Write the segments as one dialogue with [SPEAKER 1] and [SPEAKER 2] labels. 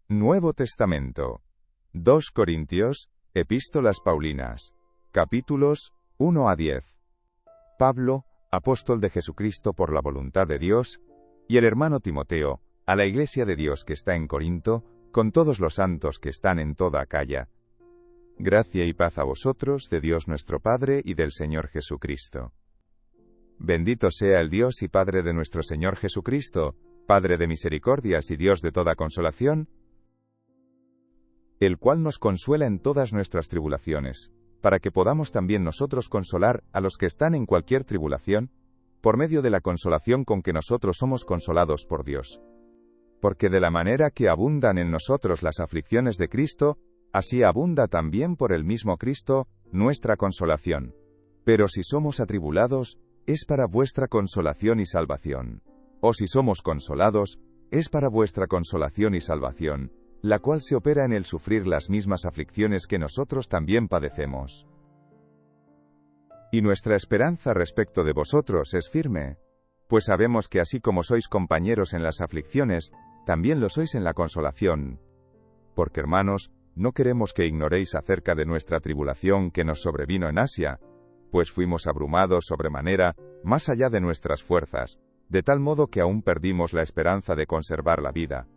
[SPEAKER 1] Nuevo Testamento. 2 Corintios, Epístolas Paulinas. Capítulos 1 a 10. Pablo, apóstol de Jesucristo por la voluntad de Dios, y el hermano Timoteo, a la iglesia de Dios que está en Corinto, con todos los santos que están en toda Acaya. Gracia y paz a vosotros, de Dios nuestro Padre y del Señor Jesucristo. Bendito sea el Dios y Padre de nuestro Señor Jesucristo, Padre de misericordias y Dios de toda consolación, el cual nos consuela en todas nuestras tribulaciones, para que podamos también nosotros consolar a los que están en cualquier tribulación, por medio de la consolación con que nosotros somos consolados por Dios. Porque de la manera que abundan en nosotros las aflicciones de Cristo, así abunda también por el mismo Cristo nuestra consolación. Pero si somos atribulados, es para vuestra consolación y salvación. O si somos consolados, es para vuestra consolación y salvación, la cual se opera en el sufrir las mismas aflicciones que nosotros también padecemos. Y nuestra esperanza respecto de vosotros es firme, pues sabemos que así como sois compañeros en las aflicciones, también lo sois en la consolación. Porque, hermanos, no queremos que ignoréis acerca de nuestra tribulación que nos sobrevino en Asia, pues fuimos abrumados sobremanera, más allá de nuestras fuerzas, de tal modo que aún perdimos la esperanza de conservar la vida.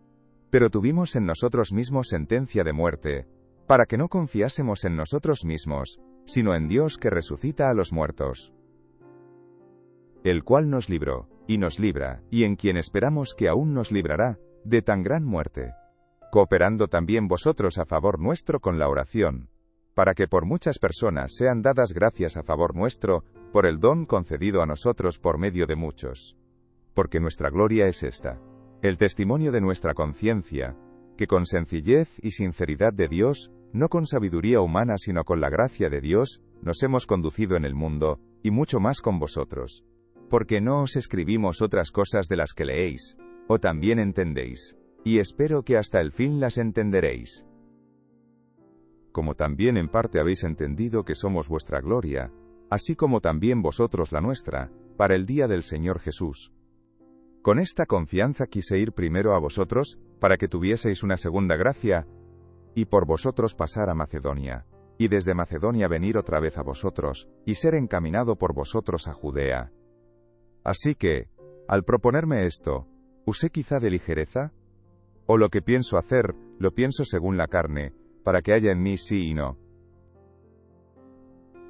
[SPEAKER 1] Pero tuvimos en nosotros mismos sentencia de muerte, para que no confiásemos en nosotros mismos, sino en Dios que resucita a los muertos, el cual nos libró, y nos libra, y en quien esperamos que aún nos librará, de tan gran muerte, cooperando también vosotros a favor nuestro con la oración, para que por muchas personas sean dadas gracias a favor nuestro, por el don concedido a nosotros por medio de muchos. Porque nuestra gloria es esta, el testimonio de nuestra conciencia, que con sencillez y sinceridad de Dios, no con sabiduría humana sino con la gracia de Dios, nos hemos conducido en el mundo, y mucho más con vosotros. Porque no os escribimos otras cosas de las que leéis, o también entendéis, y espero que hasta el fin las entenderéis. Como también en parte habéis entendido que somos vuestra gloria, así como también vosotros la nuestra, para el día del Señor Jesús. Con esta confianza quise ir primero a vosotros, para que tuvieseis una segunda gracia, y por vosotros pasar a Macedonia, y desde Macedonia venir otra vez a vosotros, y ser encaminado por vosotros a Judea. Así que, al proponerme esto, ¿usé quizá de ligereza? ¿O lo que pienso hacer, lo pienso según la carne, para que haya en mí sí y no?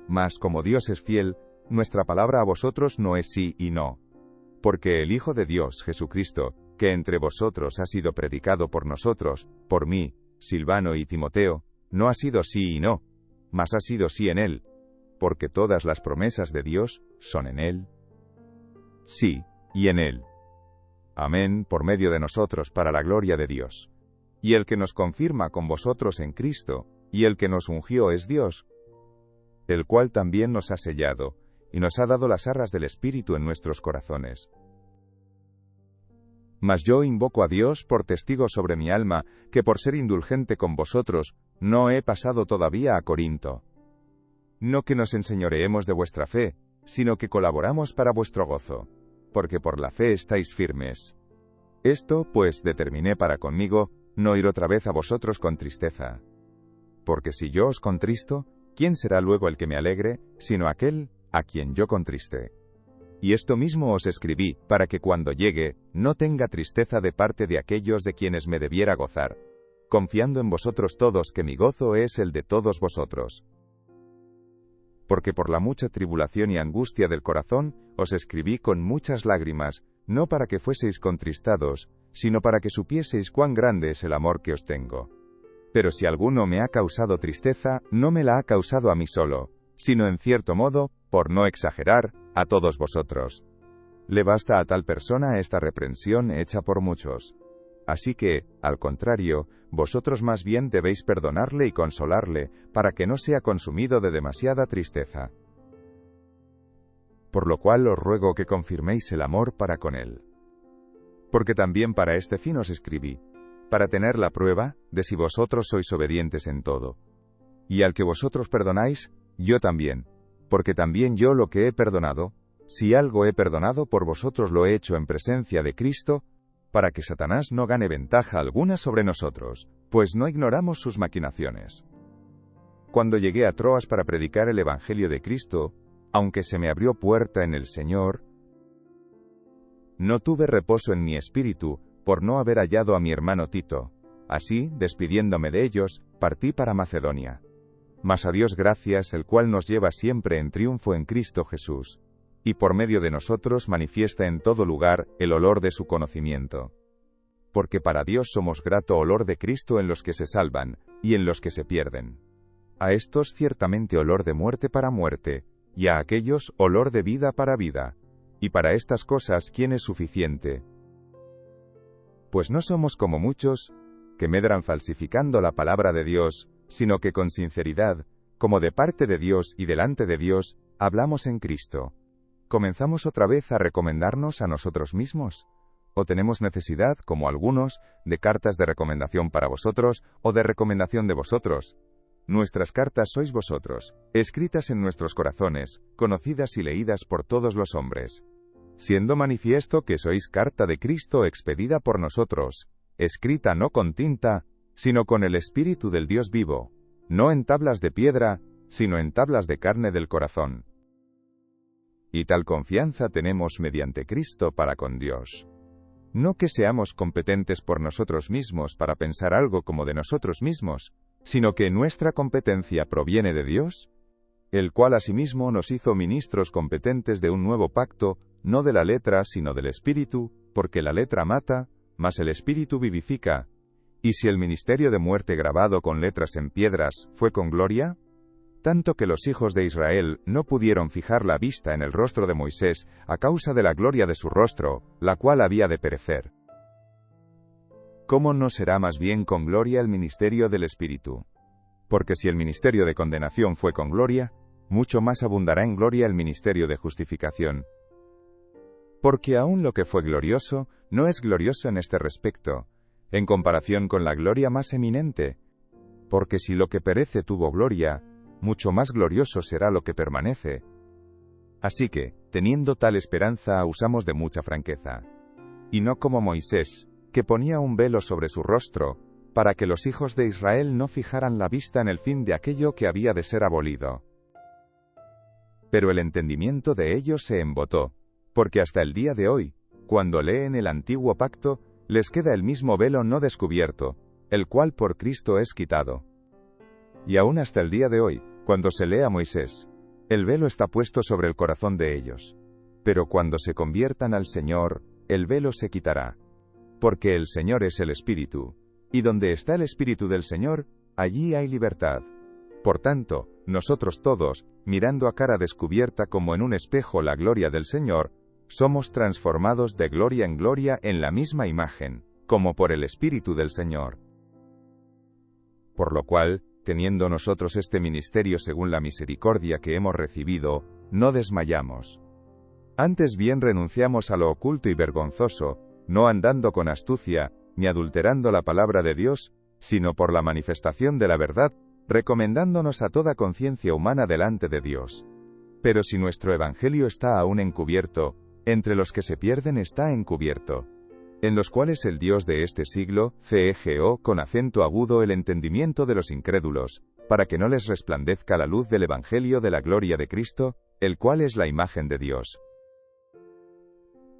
[SPEAKER 1] Mas como Dios es fiel, nuestra palabra a vosotros no es sí y no. Porque el Hijo de Dios, Jesucristo, que entre vosotros ha sido predicado por nosotros, por mí, Silvano y Timoteo, no ha sido sí y no, mas ha sido sí en él, porque todas las promesas de Dios son en él. Sí, y en él. Amén, por medio de nosotros para la gloria de Dios. Y el que nos confirma con vosotros en Cristo, y el que nos ungió es Dios, el cual también nos ha sellado, y nos ha dado las arras del Espíritu en nuestros corazones. Mas yo invoco a Dios por testigo sobre mi alma, que por ser indulgente con vosotros, no he pasado todavía a Corinto. No que nos enseñoreemos de vuestra fe, sino que colaboramos para vuestro gozo, porque por la fe estáis firmes. Esto, pues, determiné para conmigo, no ir otra vez a vosotros con tristeza. Porque si yo os contristo, ¿quién será luego el que me alegre, sino aquel a quien yo contriste? Y esto mismo os escribí, para que cuando llegue, no tenga tristeza de parte de aquellos de quienes me debiera gozar, confiando en vosotros todos que mi gozo es el de todos vosotros. Porque por la mucha tribulación y angustia del corazón, os escribí con muchas lágrimas, no para que fueseis contristados, sino para que supieseis cuán grande es el amor que os tengo. Pero si alguno me ha causado tristeza, no me la ha causado a mí solo, sino en cierto modo, por no exagerar, a todos vosotros. Le basta a tal persona esta reprensión hecha por muchos. Así que, al contrario, vosotros más bien debéis perdonarle y consolarle, para que no sea consumido de demasiada tristeza. Por lo cual os ruego que confirméis el amor para con él. Porque también para este fin os escribí, para tener la prueba de si vosotros sois obedientes en todo. Y al que vosotros perdonáis, yo también, porque también yo lo que he perdonado, si algo he perdonado por vosotros lo he hecho en presencia de Cristo, para que Satanás no gane ventaja alguna sobre nosotros, pues no ignoramos sus maquinaciones. Cuando llegué a Troas para predicar el Evangelio de Cristo, aunque se me abrió puerta en el Señor, no tuve reposo en mi espíritu por no haber hallado a mi hermano Tito. Así, despidiéndome de ellos, partí para Macedonia. Mas a Dios gracias, el cual nos lleva siempre en triunfo en Cristo Jesús, y por medio de nosotros manifiesta en todo lugar el olor de su conocimiento. Porque para Dios somos grato olor de Cristo en los que se salvan, y en los que se pierden. A estos ciertamente olor de muerte para muerte, y a aquellos olor de vida para vida. Y para estas cosas, ¿quién es suficiente? Pues no somos como muchos, que medran falsificando la palabra de Dios, sino que con sinceridad, como de parte de Dios y delante de Dios, hablamos en Cristo. ¿Comenzamos otra vez a recomendarnos a nosotros mismos? ¿O tenemos necesidad, como algunos, de cartas de recomendación para vosotros, o de recomendación de vosotros? Nuestras cartas sois vosotros, escritas en nuestros corazones, conocidas y leídas por todos los hombres. Siendo manifiesto que sois carta de Cristo expedida por nosotros, escrita no con tinta, sino con el Espíritu del Dios vivo, no en tablas de piedra, sino en tablas de carne del corazón. Y tal confianza tenemos mediante Cristo para con Dios. No que seamos competentes por nosotros mismos para pensar algo como de nosotros mismos, sino que nuestra competencia proviene de Dios, el cual asimismo nos hizo ministros competentes de un nuevo pacto, no de la letra sino del Espíritu, porque la letra mata, mas el Espíritu vivifica. Y si el ministerio de muerte grabado con letras en piedras fue con gloria, tanto que los hijos de Israel no pudieron fijar la vista en el rostro de Moisés a causa de la gloria de su rostro, la cual había de perecer. ¿Cómo no será más bien con gloria el ministerio del Espíritu? Porque si el ministerio de condenación fue con gloria, mucho más abundará en gloria el ministerio de justificación. Porque aún lo que fue glorioso, no es glorioso en este respecto, en comparación con la gloria más eminente. Porque si lo que perece tuvo gloria, mucho más glorioso será lo que permanece. Así que, teniendo tal esperanza, usamos de mucha franqueza. Y no como Moisés, que ponía un velo sobre su rostro, para que los hijos de Israel no fijaran la vista en el fin de aquello que había de ser abolido. Pero el entendimiento de ellos se embotó, porque hasta el día de hoy, cuando leen el antiguo pacto, les queda el mismo velo no descubierto, el cual por Cristo es quitado. Y aún hasta el día de hoy, cuando se lee a Moisés, el velo está puesto sobre el corazón de ellos. Pero cuando se conviertan al Señor, el velo se quitará. Porque el Señor es el Espíritu, y donde está el Espíritu del Señor, allí hay libertad. Por tanto, nosotros todos, mirando a cara descubierta como en un espejo la gloria del Señor, somos transformados de gloria en gloria en la misma imagen, como por el Espíritu del Señor. Por lo cual, teniendo nosotros este ministerio según la misericordia que hemos recibido, no desmayamos. Antes bien renunciamos a lo oculto y vergonzoso, no andando con astucia, ni adulterando la palabra de Dios, sino por la manifestación de la verdad, recomendándonos a toda conciencia humana delante de Dios. Pero si nuestro evangelio está aún encubierto, entre los que se pierden está encubierto, en los cuales el Dios de este siglo, cegó con acento agudo el entendimiento de los incrédulos, para que no les resplandezca la luz del evangelio de la gloria de Cristo, el cual es la imagen de Dios.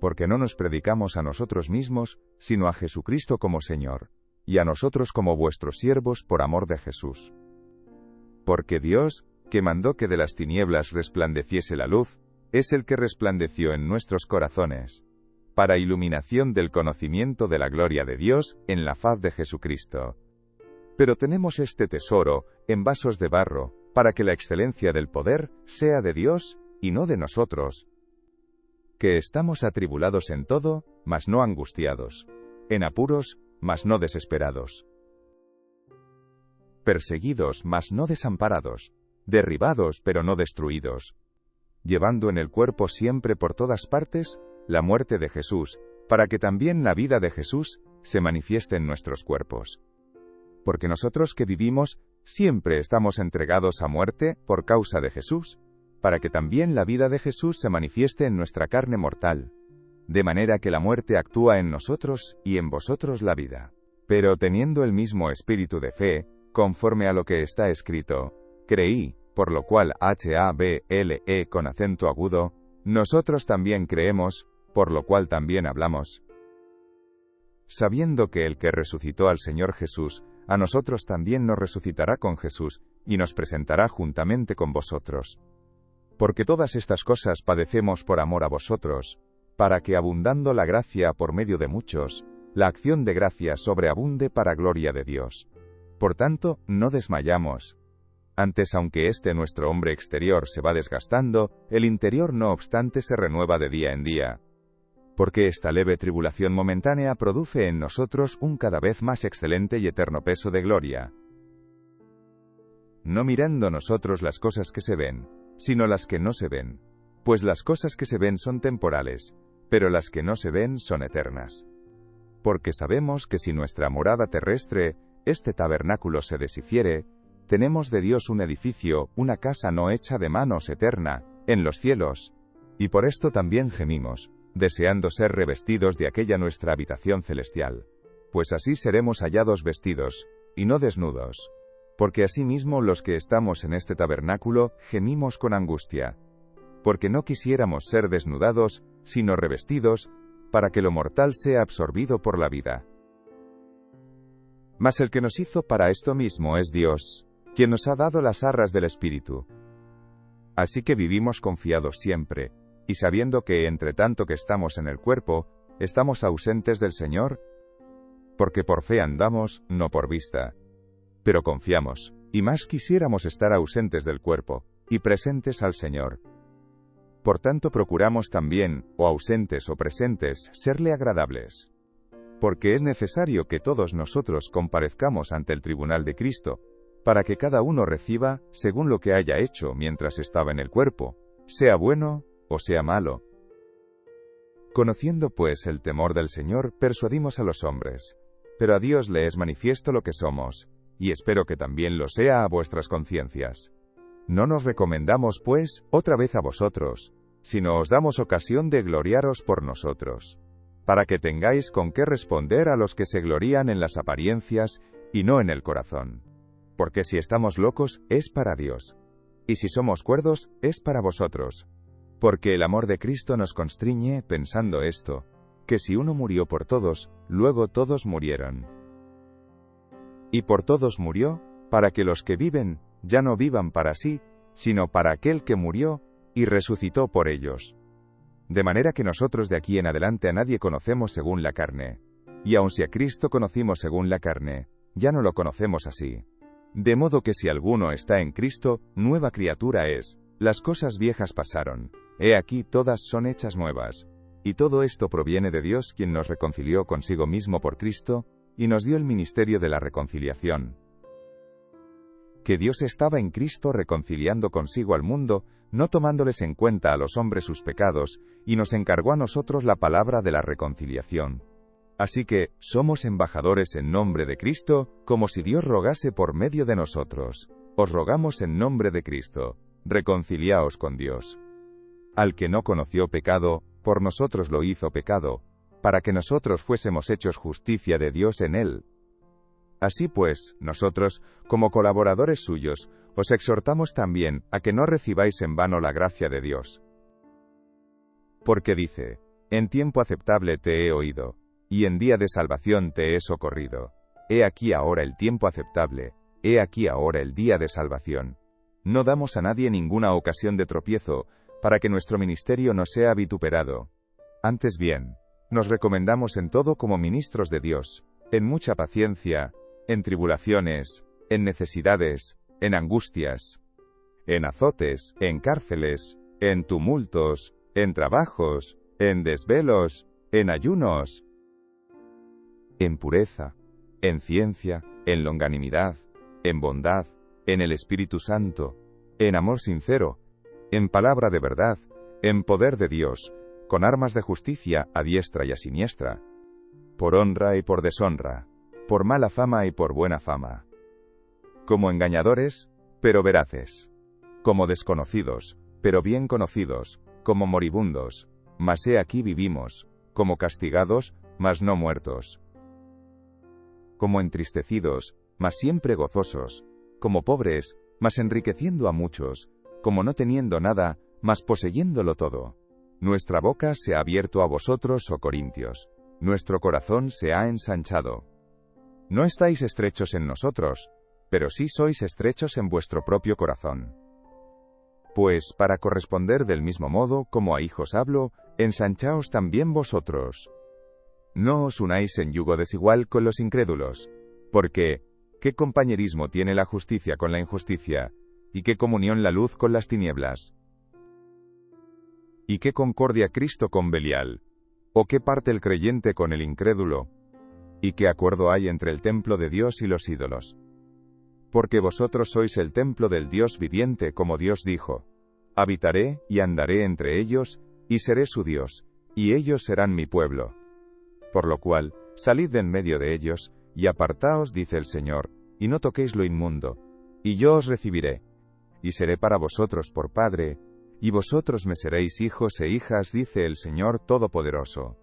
[SPEAKER 1] Porque no nos predicamos a nosotros mismos, sino a Jesucristo como Señor, y a nosotros como vuestros siervos por amor de Jesús. Porque Dios, que mandó que de las tinieblas resplandeciese la luz, es el que resplandeció en nuestros corazones, para iluminación del conocimiento de la gloria de Dios en la faz de Jesucristo. Pero tenemos este tesoro en vasos de barro, para que la excelencia del poder sea de Dios, y no de nosotros. Que estamos atribulados en todo, mas no angustiados; en apuros, mas no desesperados; perseguidos, mas no desamparados; derribados, pero no destruidos; llevando en el cuerpo siempre por todas partes la muerte de Jesús, para que también la vida de Jesús se manifieste en nuestros cuerpos. Porque nosotros que vivimos, siempre estamos entregados a muerte por causa de Jesús, para que también la vida de Jesús se manifieste en nuestra carne mortal. de manera que la muerte actúa en nosotros y en vosotros la vida. Pero teniendo el mismo espíritu de fe, conforme a lo que está escrito, creí, por lo cual HABLE con acento agudo, nosotros también creemos, por lo cual también hablamos. Sabiendo que el que resucitó al Señor Jesús, a nosotros también nos resucitará con Jesús, y nos presentará juntamente con vosotros. Porque todas estas cosas padecemos por amor a vosotros, para que abundando la gracia por medio de muchos, la acción de gracia sobreabunde para gloria de Dios. Por tanto, no desmayamos. Antes, aunque nuestro hombre exterior se va desgastando, el interior no obstante se renueva de día en día. Porque esta leve tribulación momentánea produce en nosotros un cada vez más excelente y eterno peso de gloria. No mirando nosotros las cosas que se ven, sino las que no se ven. Pues las cosas que se ven son temporales, pero las que no se ven son eternas. Porque sabemos que si nuestra morada terrestre, este tabernáculo se deshiciere, tenemos de Dios un edificio, una casa no hecha de manos eterna, en los cielos. Y por esto también gemimos, deseando ser revestidos de aquella nuestra habitación celestial. Pues así seremos hallados vestidos, y no desnudos. Porque asimismo los que estamos en este tabernáculo, gemimos con angustia. Porque no quisiéramos ser desnudados, sino revestidos, para que lo mortal sea absorbido por la vida. Mas el que nos hizo para esto mismo es Dios, quien nos ha dado las arras del Espíritu. Así que vivimos confiados siempre, y sabiendo que entre tanto que estamos en el cuerpo, estamos ausentes del Señor, porque por fe andamos, no por vista. Pero confiamos, y más quisiéramos estar ausentes del cuerpo, y presentes al Señor. Por tanto procuramos también, o ausentes o presentes, serle agradables. Porque es necesario que todos nosotros comparezcamos ante el tribunal de Cristo, para que cada uno reciba, según lo que haya hecho mientras estaba en el cuerpo, sea bueno o sea malo. Conociendo pues el temor del Señor, persuadimos a los hombres, pero a Dios le es manifiesto lo que somos, y espero que también lo sea a vuestras conciencias. No nos recomendamos, pues, otra vez a vosotros, sino os damos ocasión de gloriaros por nosotros, para que tengáis con qué responder a los que se glorían en las apariencias y no en el corazón. Porque si estamos locos, es para Dios, y si somos cuerdos, es para vosotros. Porque el amor de Cristo nos constriñe, pensando esto, que si uno murió por todos, luego todos murieron. Y por todos murió, para que los que viven, ya no vivan para sí, sino para aquel que murió, y resucitó por ellos. De manera que nosotros de aquí en adelante a nadie conocemos según la carne. Y aun si a Cristo conocimos según la carne, ya no lo conocemos así. De modo que si alguno está en Cristo, nueva criatura es, las cosas viejas pasaron, he aquí todas son hechas nuevas. Y todo esto proviene de Dios, quien nos reconcilió consigo mismo por Cristo, y nos dio el ministerio de la reconciliación. Que Dios estaba en Cristo reconciliando consigo al mundo, no tomándoles en cuenta a los hombres sus pecados, y nos encargó a nosotros la palabra de la reconciliación. Así que, somos embajadores en nombre de Cristo, como si Dios rogase por medio de nosotros. Os rogamos en nombre de Cristo, reconciliaos con Dios. Al que no conoció pecado, por nosotros lo hizo pecado, para que nosotros fuésemos hechos justicia de Dios en él. Así pues, nosotros, como colaboradores suyos, os exhortamos también a que no recibáis en vano la gracia de Dios. Porque dice, en tiempo aceptable te he oído, y en día de salvación te he socorrido. He aquí ahora el tiempo aceptable, he aquí ahora el día de salvación. No damos a nadie ninguna ocasión de tropiezo, para que nuestro ministerio no sea vituperado. Antes bien, nos recomendamos en todo como ministros de Dios, en mucha paciencia, en tribulaciones, en necesidades, en angustias, en azotes, en cárceles, en tumultos, en trabajos, en desvelos, en ayunos, en pureza, en ciencia, en longanimidad, en bondad, en el Espíritu Santo, en amor sincero, en palabra de verdad, en poder de Dios, con armas de justicia a diestra y a siniestra, por honra y por deshonra, por mala fama y por buena fama, como engañadores, pero veraces, como desconocidos, pero bien conocidos, como moribundos, mas he aquí vivimos, como castigados, mas no muertos, como entristecidos, mas siempre gozosos, como pobres, mas enriqueciendo a muchos, como no teniendo nada, mas poseyéndolo todo. Nuestra boca se ha abierto a vosotros, oh Corintios. Nuestro corazón se ha ensanchado. No estáis estrechos en nosotros, pero sí sois estrechos en vuestro propio corazón. Pues, para corresponder del mismo modo, como a hijos hablo, ensanchaos también vosotros. No os unáis en yugo desigual con los incrédulos, porque, ¿qué compañerismo tiene la justicia con la injusticia? ¿Y qué comunión la luz con las tinieblas? ¿Y qué concordia Cristo con Belial? ¿O qué parte el creyente con el incrédulo? ¿Y qué acuerdo hay entre el templo de Dios y los ídolos? Porque vosotros sois el templo del Dios viviente, como Dios dijo: habitaré y andaré entre ellos, y seré su Dios, y ellos serán mi pueblo. Por lo cual, salid de en medio de ellos, y apartaos, dice el Señor, y no toquéis lo inmundo, y yo os recibiré, y seré para vosotros por Padre, y vosotros me seréis hijos e hijas, dice el Señor Todopoderoso.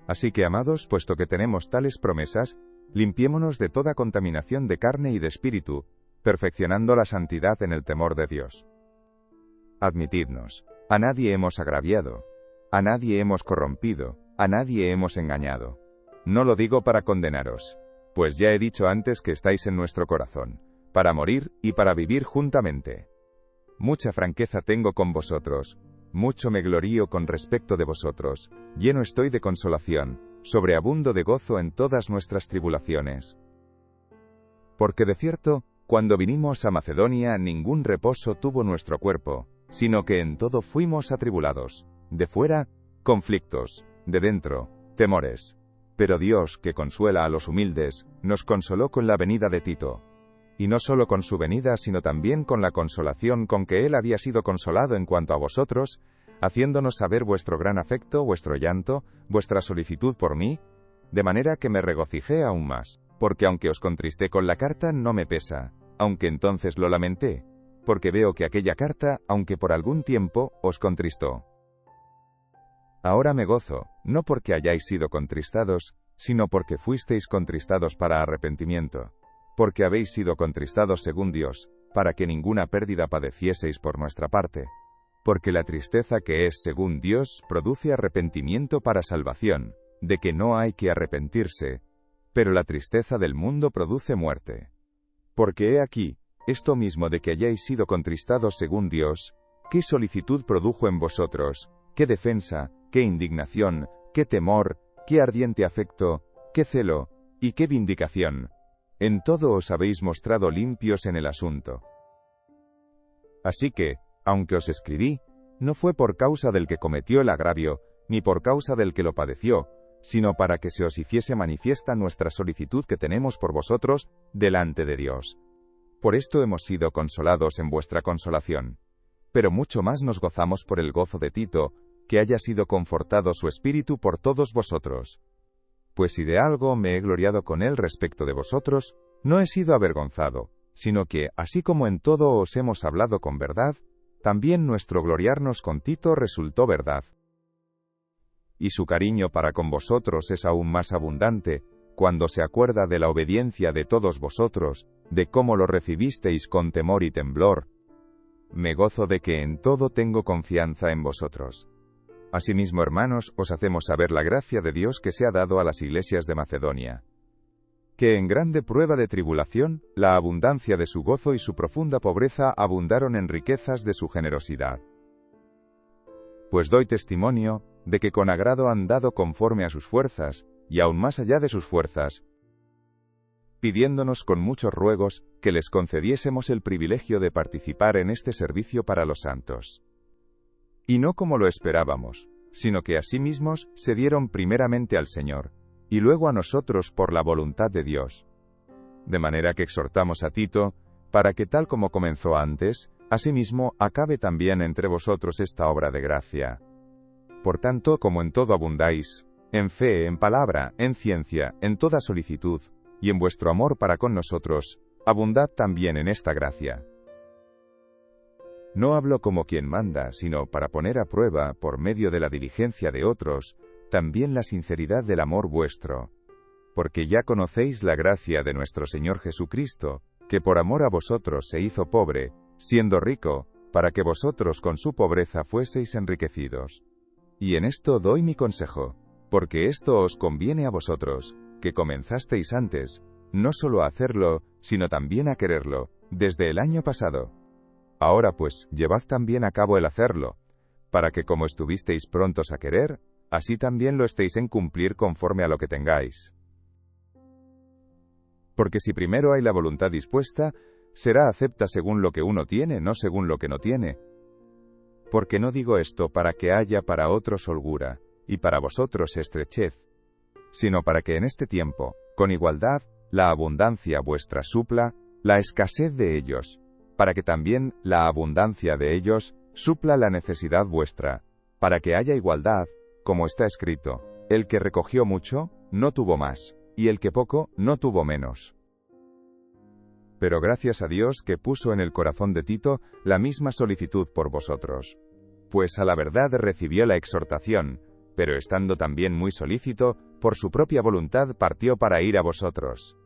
[SPEAKER 1] Así que, amados, puesto que tenemos tales promesas, limpiémonos de toda contaminación de carne y de espíritu, perfeccionando la santidad en el temor de Dios. Admitidnos, a nadie hemos agraviado, a nadie hemos corrompido, a nadie hemos engañado. No lo digo para condenaros, pues ya he dicho antes que estáis en nuestro corazón, para morir y para vivir juntamente. Mucha franqueza tengo con vosotros, mucho me glorío con respecto de vosotros, lleno estoy de consolación, sobreabundo de gozo en todas nuestras tribulaciones. Porque de cierto, cuando vinimos a Macedonia ningún reposo tuvo nuestro cuerpo, sino que en todo fuimos atribulados, de fuera, conflictos, de dentro, temores. Pero Dios, que consuela a los humildes, nos consoló con la venida de Tito. Y no solo con su venida, sino también con la consolación con que él había sido consolado en cuanto a vosotros, haciéndonos saber vuestro gran afecto, vuestro llanto, vuestra solicitud por mí, de manera que me regocijé aún más, porque aunque os contristé con la carta, no me pesa, aunque entonces lo lamenté, porque veo que aquella carta, aunque por algún tiempo, os contristó. Ahora me gozo, no porque hayáis sido contristados, sino porque fuisteis contristados para arrepentimiento, porque habéis sido contristados según Dios, para que ninguna pérdida padecieseis por nuestra parte. Porque la tristeza que es según Dios produce arrepentimiento para salvación, de que no hay que arrepentirse, pero la tristeza del mundo produce muerte. Porque he aquí, esto mismo de que hayáis sido contristados según Dios, ¿qué solicitud produjo en vosotros? ¿Qué defensa? ¿Qué indignación? ¿Qué temor? ¿Qué ardiente afecto? ¿Qué celo? ¿Y qué vindicación? En todo os habéis mostrado limpios en el asunto. Así que, aunque os escribí, no fue por causa del que cometió el agravio, ni por causa del que lo padeció, sino para que se os hiciese manifiesta nuestra solicitud que tenemos por vosotros, delante de Dios. Por esto hemos sido consolados en vuestra consolación. Pero mucho más nos gozamos por el gozo de Tito, que haya sido confortado su espíritu por todos vosotros. Pues si de algo me he gloriado con él respecto de vosotros, no he sido avergonzado, sino que, así como en todo os hemos hablado con verdad, también nuestro gloriarnos con Tito resultó verdad. Y su cariño para con vosotros es aún más abundante, cuando se acuerda de la obediencia de todos vosotros, de cómo lo recibisteis con temor y temblor. Me gozo de que en todo tengo confianza en vosotros. Asimismo, hermanos, os hacemos saber la gracia de Dios que se ha dado a las iglesias de Macedonia. Que en grande prueba de tribulación, la abundancia de su gozo y su profunda pobreza abundaron en riquezas de su generosidad. Pues doy testimonio, de que con agrado han dado conforme a sus fuerzas, y aún más allá de sus fuerzas, pidiéndonos con muchos ruegos, que les concediésemos el privilegio de participar en este servicio para los santos. Y no como lo esperábamos, sino que a sí mismos se dieron primeramente al Señor, y luego a nosotros por la voluntad de Dios. De manera que exhortamos a Tito, para que tal como comenzó antes, asimismo acabe también entre vosotros esta obra de gracia. Por tanto, como en todo abundáis, en fe, en palabra, en ciencia, en toda solicitud, y en vuestro amor para con nosotros, abundad también en esta gracia. No hablo como quien manda, sino para poner a prueba, por medio de la diligencia de otros, también la sinceridad del amor vuestro. Porque ya conocéis la gracia de nuestro Señor Jesucristo, que por amor a vosotros se hizo pobre, siendo rico, para que vosotros con su pobreza fueseis enriquecidos. Y en esto doy mi consejo, porque esto os conviene a vosotros, que comenzasteis antes, no solo a hacerlo, sino también a quererlo, desde el año pasado. Ahora pues, llevad también a cabo el hacerlo, para que como estuvisteis prontos a querer, así también lo estéis en cumplir conforme a lo que tengáis. Porque si primero hay la voluntad dispuesta, será acepta según lo que uno tiene, no según lo que no tiene. Porque no digo esto para que haya para otros holgura, y para vosotros estrechez, sino para que en este tiempo, con igualdad, la abundancia vuestra supla la escasez de ellos, para que también la abundancia de ellos supla la necesidad vuestra, para que haya igualdad, como está escrito, el que recogió mucho, no tuvo más, y el que poco, no tuvo menos. Pero gracias a Dios que puso en el corazón de Tito la misma solicitud por vosotros. Pues a la verdad recibió la exhortación, pero estando también muy solícito, por su propia voluntad partió para ir a vosotros.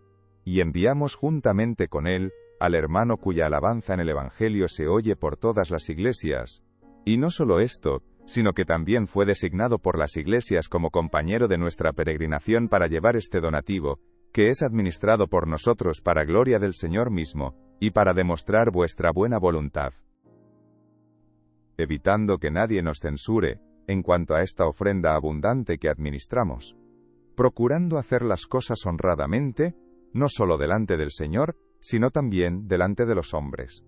[SPEAKER 1] Y enviamos juntamente con él, al hermano cuya alabanza en el Evangelio se oye por todas las iglesias. Y no solo esto, sino que también fue designado por las iglesias como compañero de nuestra peregrinación para llevar este donativo, que es administrado por nosotros para gloria del Señor mismo, y para demostrar vuestra buena voluntad. Evitando que nadie nos censure, en cuanto a esta ofrenda abundante que administramos. Procurando hacer las cosas honradamente, no solo delante del Señor, sino también delante de los hombres.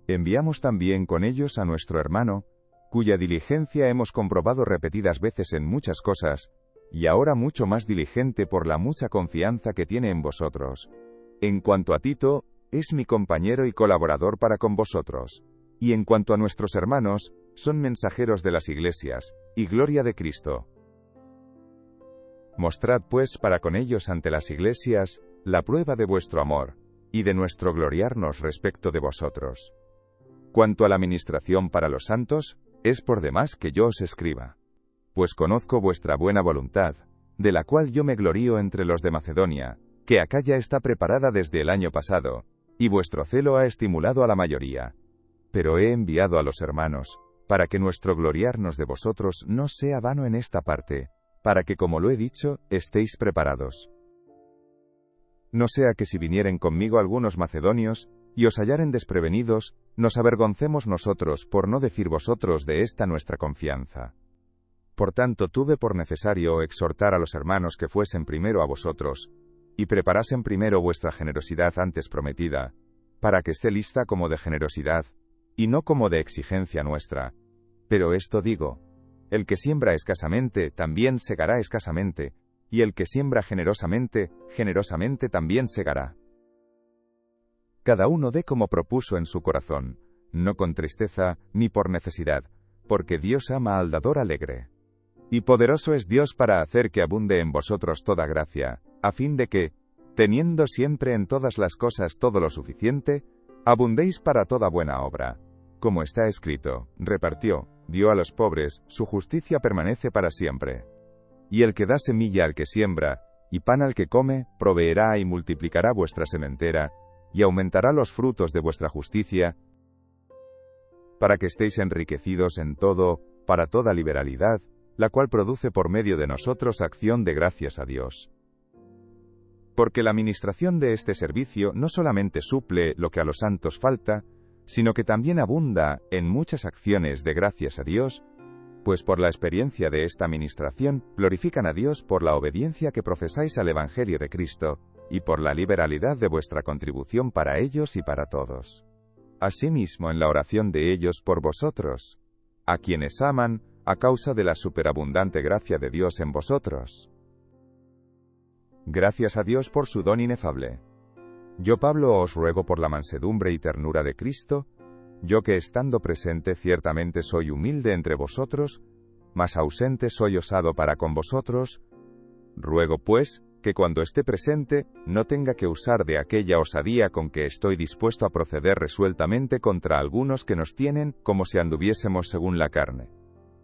[SPEAKER 1] Enviamos también con ellos a nuestro hermano, cuya diligencia hemos comprobado repetidas veces en muchas cosas, y ahora mucho más diligente por la mucha confianza que tiene en vosotros. En cuanto a Tito, es mi compañero y colaborador para con vosotros. Y en cuanto a nuestros hermanos, son mensajeros de las iglesias, y gloria de Cristo. Mostrad pues para con ellos ante las iglesias, la prueba de vuestro amor, y de nuestro gloriarnos respecto de vosotros. Cuanto a la ministración para los santos, es por demás que yo os escriba. Pues conozco vuestra buena voluntad, de la cual yo me glorío entre los de Macedonia, que acá ya está preparada desde el año pasado, y vuestro celo ha estimulado a la mayoría. Pero he enviado a los hermanos, para que nuestro gloriarnos de vosotros no sea vano en esta parte, para que, como lo he dicho, estéis preparados. No sea que si vinieren conmigo algunos macedonios, y os hallaren desprevenidos, nos avergoncemos nosotros por no decir vosotros de esta nuestra confianza. Por tanto tuve por necesario exhortar a los hermanos que fuesen primero a vosotros, y preparasen primero vuestra generosidad antes prometida, para que esté lista como de generosidad, y no como de exigencia nuestra. Pero esto digo, el que siembra escasamente, también segará escasamente, y el que siembra generosamente, generosamente también segará. Cada uno dé como propuso en su corazón, no con tristeza, ni por necesidad, porque Dios ama al dador alegre. Y poderoso es Dios para hacer que abunde en vosotros toda gracia, a fin de que, teniendo siempre en todas las cosas todo lo suficiente, abundéis para toda buena obra. Como está escrito, repartió, dio a los pobres, su justicia permanece para siempre. Y el que da semilla al que siembra, y pan al que come, proveerá y multiplicará vuestra sementera, y aumentará los frutos de vuestra justicia, para que estéis enriquecidos en todo, para toda liberalidad, la cual produce por medio de nosotros acción de gracias a Dios. Porque la ministración de este servicio no solamente suple lo que a los santos falta, sino que también abunda en muchas acciones de gracias a Dios, pues por la experiencia de esta ministración glorifican a Dios por la obediencia que profesáis al Evangelio de Cristo, y por la liberalidad de vuestra contribución para ellos y para todos. Asimismo en la oración de ellos por vosotros, a quienes aman, a causa de la superabundante gracia de Dios en vosotros. Gracias a Dios por su don inefable. Yo, Pablo, os ruego por la mansedumbre y ternura de Cristo, yo que estando presente ciertamente soy humilde entre vosotros, mas ausente soy osado para con vosotros, ruego pues, que cuando esté presente, no tenga que usar de aquella osadía con que estoy dispuesto a proceder resueltamente contra algunos que nos tienen como si anduviésemos según la carne.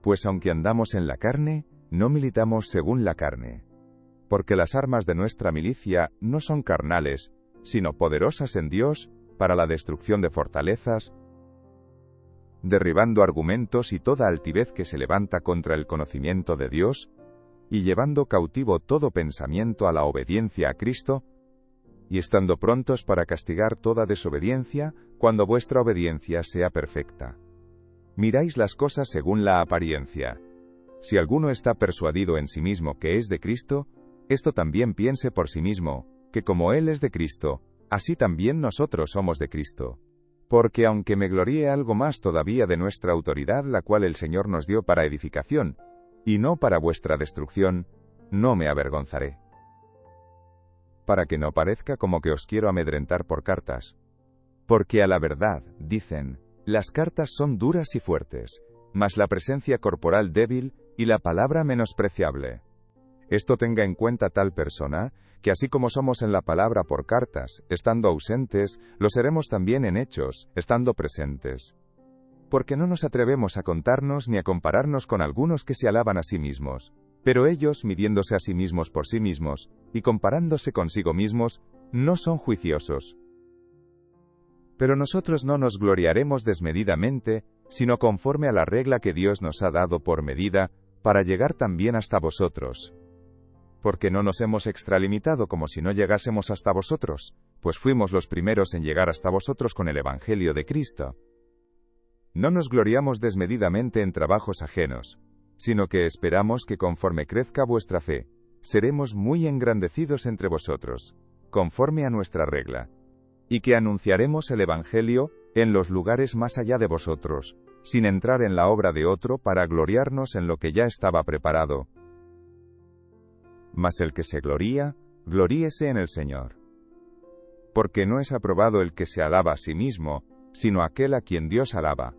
[SPEAKER 1] Pues aunque andamos en la carne, no militamos según la carne. Porque las armas de nuestra milicia no son carnales, sino poderosas en Dios, para la destrucción de fortalezas, derribando argumentos y toda altivez que se levanta contra el conocimiento de Dios, y llevando cautivo todo pensamiento a la obediencia a Cristo, y estando prontos para castigar toda desobediencia, cuando vuestra obediencia sea perfecta. Miráis las cosas según la apariencia. Si alguno está persuadido en sí mismo que es de Cristo, esto también piense por sí mismo, que como Él es de Cristo, así también nosotros somos de Cristo. Porque aunque me gloríe algo más todavía de nuestra autoridad, la cual el Señor nos dio para edificación, y no para vuestra destrucción, no me avergonzaré. Para que no parezca como que os quiero amedrentar por cartas. Porque a la verdad, dicen, las cartas son duras y fuertes, mas la presencia corporal débil, y la palabra menospreciable. Esto tenga en cuenta tal persona, que así como somos en la palabra por cartas, estando ausentes, lo seremos también en hechos, estando presentes. Porque no nos atrevemos a contarnos ni a compararnos con algunos que se alaban a sí mismos, pero ellos, midiéndose a sí mismos por sí mismos, y comparándose consigo mismos, no son juiciosos. Pero nosotros no nos gloriaremos desmedidamente, sino conforme a la regla que Dios nos ha dado por medida, para llegar también hasta vosotros. Porque no nos hemos extralimitado como si no llegásemos hasta vosotros, pues fuimos los primeros en llegar hasta vosotros con el Evangelio de Cristo. No nos gloriamos desmedidamente en trabajos ajenos, sino que esperamos que conforme crezca vuestra fe, seremos muy engrandecidos entre vosotros, conforme a nuestra regla, y que anunciaremos el Evangelio en los lugares más allá de vosotros, sin entrar en la obra de otro para gloriarnos en lo que ya estaba preparado. Mas el que se gloría, gloríese en el Señor. Porque no es aprobado el que se alaba a sí mismo, sino aquel a quien Dios alaba,